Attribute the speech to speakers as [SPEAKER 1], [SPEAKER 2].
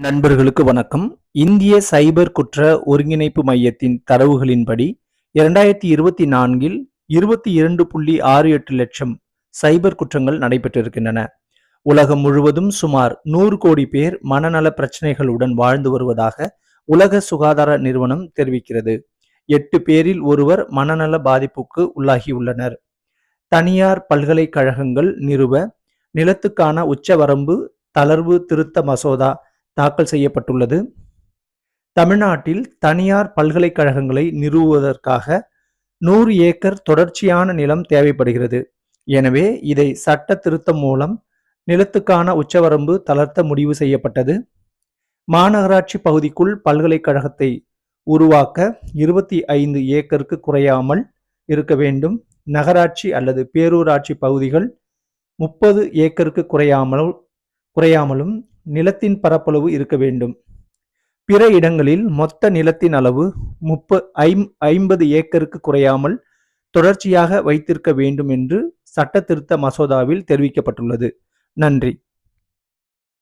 [SPEAKER 1] நண்பர்களுக்கு வணக்கம். இந்திய சைபர் குற்ற ஒருங்கிணைப்பு மையத்தின் தரவுகளின்படி 2024இல் 22.68 லட்சம் சைபர் குற்றங்கள் நடைபெற்றிருக்கின்றன. உலகம் முழுவதும் சுமார் 100 கோடி பேர் மனநல பிரச்சனைகளுடன் வாழ்ந்து வருவதாக உலக சுகாதார நிறுவனம் தெரிவிக்கிறது. 8 பேரில் ஒருவர் மனநல பாதிப்புக்கு உள்ளாகியுள்ளனர். தனியார் பல்கலைக்கழகங்கள் நிறுவ நிலத்துக்கான உச்சவரம்பு தளர்வு திருத்த மசோதா தாக்கல் செய்யப்பட்டுள்ளது. தமிழ்நாட்டில் தனியார் பல்கலைக்கழகங்களை நிறுவுவதற்காக 100 ஏக்கர் தொடர்ச்சியான நிலம் தேவைப்படுகிறது. எனவே இதை சட்ட திருத்தம் மூலம் நிலத்துக்கான உச்சவரம்பு தளர்த்த முடிவு செய்யப்பட்டது. மாநகராட்சி பகுதிக்குள் பல்கலைக்கழகத்தை உருவாக்க 25 ஏக்கருக்கு குறையாமல் இருக்க வேண்டும். நகராட்சி அல்லது பேரூராட்சி பகுதிகள் 30 ஏக்கருக்கு குறையாமலும் நிலத்தின் பரப்பளவு இருக்க வேண்டும். பிற இடங்களில் மொத்த நிலத்தின் அளவு 50 ஏக்கருக்கு குறையாமல் தொடர்ச்சியாக வைத்திருக்க வேண்டும் என்று சட்ட திருத்த மசோதாவில் தெரிவிக்கப்பட்டுள்ளது. நன்றி.